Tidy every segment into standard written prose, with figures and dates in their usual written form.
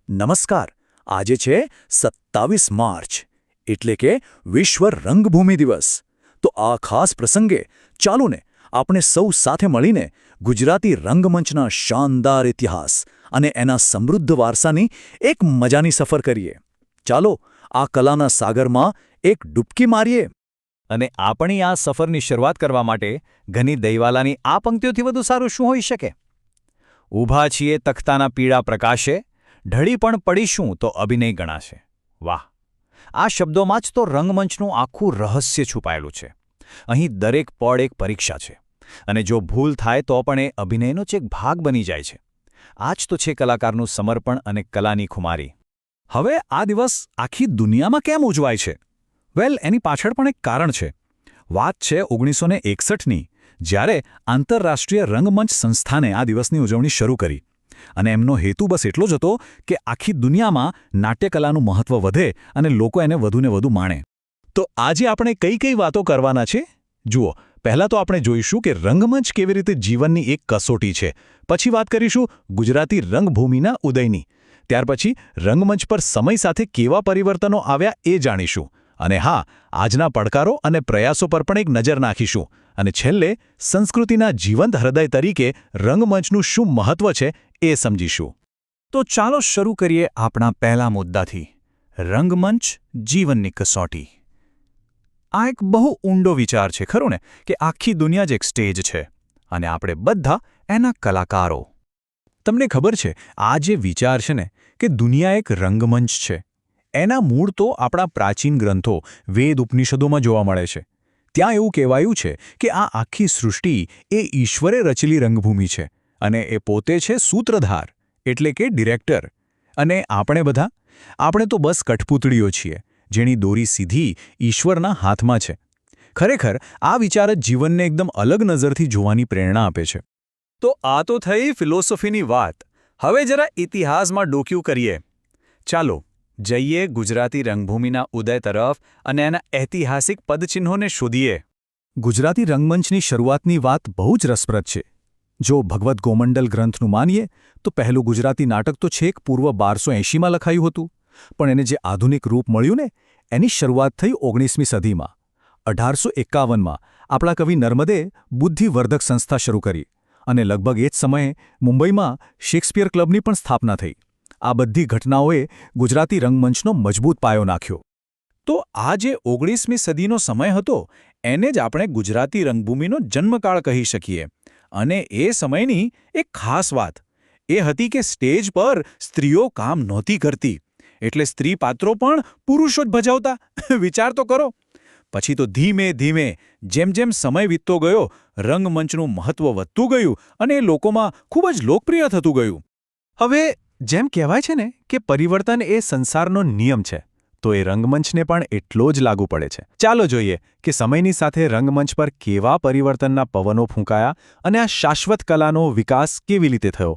નમસ્કાર. આજે છે 27 માર્ચ એટલે કે વિશ્વ રંગભૂમિ દિવસ. તો આ ખાસ પ્રસંગે ચાલો ને આપણે સૌ સાથે મળીને ગુજરાતી રંગમંચના શાનદાર ઇતિહાસ અને એના સમૃદ્ધ વારસાની એક મજાની સફર કરીએ. ચાલો આ કલાના સાગરમાં એક ડૂબકી મારીએ. અને આપણી આ સફરની શરૂઆત કરવા માટે ઘની દઈવાલાની આ પંક્તિઓથી વધુ સારું શું હોઈ શકે? ઊભા છીએ તખ્તાના પીળા પ્રકાશે, ઢળી પણ પડીશું તો અભિનય ગણાશે. વાહ! આ શબ્દોમાં જ તો રંગમંચનું આખું રહસ્ય છુપાયેલું છે. અહીં દરેક પળ એક પરીક્ષા છે, અને જો ભૂલ થાય તો પણ એ અભિનયનો જ એક ભાગ બની જાય છે. આ જ તો છે કલાકારનું સમર્પણ અને કલાની ખુમારી. હવે આ દિવસ આખી દુનિયામાં કેમ ઉજવાય છે? વેલ, એની પાછળ પણ એક કારણ છે. વાત છે 1961ની, જ્યારે આંતરરાષ્ટ્રીય રંગમંચ સંસ્થાને આ દિવસની ઉજવણી શરૂ કરી. અને એમનો હેતુ બસ એટલો જ હતો કે આખી દુનિયામાં નાટ્યકલાનું મહત્વ વધે અને લોકો એને વધુને વધુ માણે. તો આજે આપણે કઈ કઈ વાતો કરવાના છે? જુઓ, પહેલાં તો આપણે જોઈશું કે રંગમંચ કેવી રીતે જીવનની એક કસોટી છે. પછી વાત કરીશું ગુજરાતી રંગભૂમિના ઉદયની. ત્યાર પછી રંગમંચ પર સમય સાથે કેવા પરિવર્તનો આવ્યા એ જાણીશું. અને હા, આજના પડકારો અને પ્રયાસો પર પણ એક નજર નાખીશું. અને છેલ્લે સંસ્કૃતિના જીવંત હૃદય તરીકે રંગમંચનું શું મહત્વ છે એ સમજીશું. તો ચાલો શરૂ કરીએ આપણા પહેલા મુદ્દાથી. રંગમંચ જીવનની કસોટી. આ એક બહુ ઊંડો વિચાર છે, ખરું ને? કે આખી દુનિયા જ એક સ્ટેજ છે અને આપણે બધા એના કલાકારો. તમને ખબર છે, આ જે વિચાર છે ને કે દુનિયા એક રંગમંચ છે, એના મૂળ તો આપણા પ્રાચીન ગ્રંથો વેદ ઉપનિષદોમાં જોવા મળે છે. ત્યાં એવું કહેવાયું છે કે આ આખી સૃષ્ટિ એ ઈશ્વરે રચેલી રંગભૂમિ છે અને એ પોતે છે સૂત્રધાર, એટલે કે ડિરેક્ટર. અને આપણે તો બસ કઠપૂતળીઓ છીએ, જેની દોરી સીધી ઈશ્વરના હાથમાં છે. ખરેખર આ વિચાર જ જીવનને એકદમ અલગ નજરથી જોવાની પ્રેરણા આપે છે. તો આ તો થઈ ફિલોસોફીની વાત. હવે જરા ઇતિહાસમાં ડોક્યું કરીએ. ચાલો જઈએ ગુજરાતી રંગભૂમિના ઉદય તરફ અને એના ઐતિહાસિક પદચિહ્નોને શોધીએ. ગુજરાતી રંગમંચની શરૂઆતની વાત બહુ જ રસપ્રદ છે. જો ભગવદ્ ગોમંડલ ગ્રંથનું માનીએ તો પહેલું ગુજરાતી નાટક તો છેક પૂર્વ 1280માં લખાયું હતું, પણ એને જે આધુનિક રૂપ મળ્યું ને, એની શરૂઆત થઈ 19મી સદીમાં. 1851માં આપણા કવિ નર્મદે બુદ્ધિવર્ધક સંસ્થા શરૂ કરી અને લગભગ એ જ સમયે મુંબઈમાં શેક્સપિયર ક્લબની પણ સ્થાપના થઈ. આ બધી ઘટનાઓએ ગુજરાતી રંગમંચનો મજબૂત પાયો નાખ્યો. તો આ જે 19મી સદીનો સમય હતો, એને જ આપણે ગુજરાતી રંગભૂમિનો જન્મકાળ કહી શકીએ. અને એ સમયની એક ખાસ વાત એ હતી કે સ્ટેજ પર સ્ત્રીઓ કામ નહોતી કરતી, એટલે સ્ત્રી પાત્રો પણ પુરુષો જ ભજવતા. વિચાર તો કરો. પછી તો ધીમે ધીમે જેમ જેમ સમય વીતતો ગયો, રંગમંચનું મહત્વ વધતું ગયું અને એ લોકોમાં ખૂબ જ લોકપ્રિય થતું ગયું. હવે જેમ કહેવાય છે ને કે પરિવર્તન એ સંસારનો નિયમ છે, તો એ રંગમંચને પણ એટલો જ લાગુ પડે છે. ચાલો જોઈએ કે સમયની સાથે રંગમંચ પર કેવા પરિવર્તનના પવનો ફૂંકાયા અને આ શાશ્વત કલાનો વિકાસ કેવી રીતે થયો.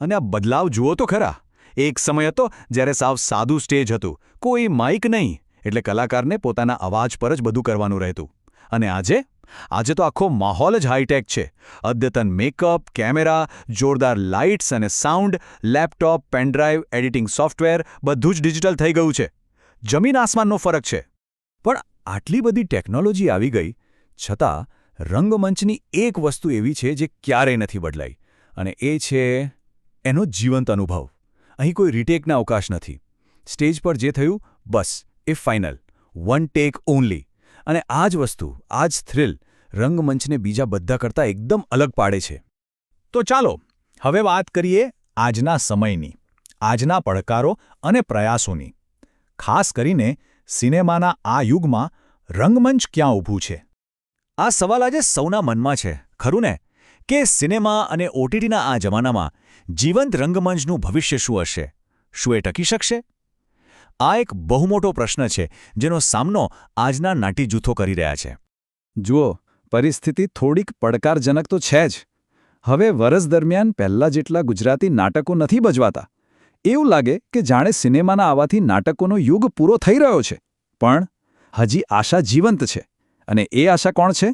અને આ બદલાવ જુઓ તો ખરા. એક સમય હતો જ્યારે સાવ સાદું સ્ટેજ હતું, કોઈ માઇક નહીં, એટલે કલાકારને પોતાના અવાજ પર જ બધું કરવાનું રહેતું. અને આજે તો આખો માહોલ જ હાઈટેક છે. અદ્યતન મેકઅપ, કેમેરા, જોરદાર લાઇટ્સ અને sound, laptop, pen drive, editing software બધું જ ડિજિટલ થઈ ગયું છે. જમીન આસમાનનો ફરક છે. પણ આટલી બધી ટેકનોલોજી આવી ગઈ છતાં રંગમંચની એક વસ્તુ એવી છે જે ક્યારેય નથી બદલાઈ, અને એ છે એનો જીવંત અનુભવ. અહીં કોઈ રીટેકના અવકાશ નથી. સ્ટેજ પર જે થયું બસ એ ફાઇનલ, વન ટેક ઓનલી. અને આ જ વસ્તુ, આ જ થ્રિલ રંગમંચને બીજા બધા કરતાં એકદમ અલગ પાડે છે. તો ચાલો હવે વાત કરીએ આજના સમયની, આજના પડકારો અને પ્રયાસોની. ખાસ કરીને સિનેમાના આ યુગમાં રંગમંચ ક્યાં ઊભું છે? આ સવાલ આજે સૌના મનમાં છે, ખરું ને? કે સિનેમા અને ઓટીટીના આ જમાનામાં જીવંત રંગમંચનું ભવિષ્ય શું હશે? શું એ ટકી શકશે? આ એક બહુ મોટો પ્રશ્ન છે જેનો સામનો આજના નાટ્ય જૂથો કરી રહ્યા છે. જુઓ, પરિસ્થિતિ થોડીક પડકારજનક તો છે જ. હવે વરસ દરમિયાન પહેલાં જેટલા ગુજરાતી નાટકો નથી ભજવાતા. એવું લાગે કે જાણે સિનેમાના આવવાથી નાટકોનો યુગ પૂરો થઈ રહ્યો છે. પણ હજી આશા જીવંત છે. અને એ આશા કોણ છે?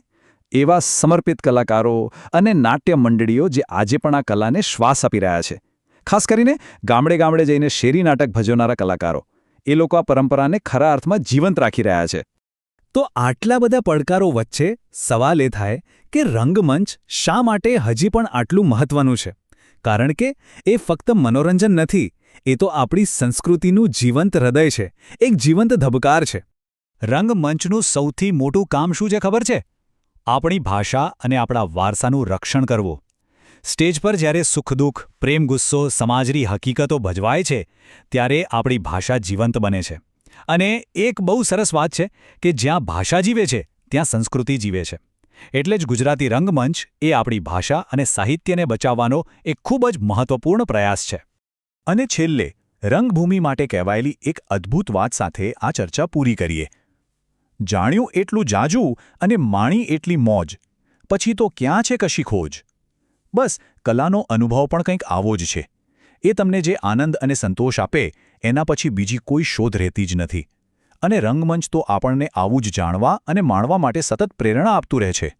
એવા સમર્પિત કલાકારો અને નાટ્ય મંડળીઓ જે આજે પણ આ કલાને શ્વાસ આપી રહ્યા છે. ખાસ કરીને ગામડે ગામડે જઈને શેરી નાટક ભજવનારા કલાકારો એ લોકો આ પરંપરાને ખરા અર્થમાં જીવંત રાખી રહ્યા છે. તો આટલા બધા પડકારો વચ્ચે સવાલ એ થાય કે રંગમંચ શા માટે હજી પણ આટલું મહત્વનું છે? કારણ કે એ ફક્ત મનોરંજન નથી, એ તો આપણી સંસ્કૃતિનું જીવંત હૃદય છે, એક જીવંત ધબકાર છે. રંગમંચનું સૌથી મોટું કામ શું છે ખબર છે? આપણી ભાષા અને આપણા વારસાનું રક્ષણ કરવું. સ્ટેજ પર જ્યારે સુખ-દુઃખ, પ્રેમ, ગુસ્સો, સમાજની હકીકતો ભજવાય છે ત્યારે આપણી ભાષા જીવંત બને છે. અને એક બહુ સરસ વાત છે કે જ્યાં ભાષા જીવે છે ત્યાં સંસ્કૃતિ જીવે છે. એટલે જ ગુજરાતી રંગમંચ એ આપણી ભાષા અને સાહિત્યને બચાવવાનો એક ખૂબ જ મહત્વપૂર્ણ પ્રયાસ છે. અને છેલ્લે રંગભૂમિ માટે કહેવાયેલી એક અદ્ભુત વાત સાથે આ ચર્ચા પૂરી કરીએ. જાણ્યું એટલું જાજુ અને માણી એટલી મોજ, પછી તો ક્યાં છે કશી ખોજ? બસ કલાનો અનુભવ પણ કંઈક આવો જ છે. એ તમને જે આનંદ અને સંતોષ આપે એના પછી બીજી કોઈ શોધ રહેતી જ નથી. અને રંગમંચ તો આપણને આવું જ જાણવા અને માણવા માટે સતત પ્રેરણા આપતું રહે છે.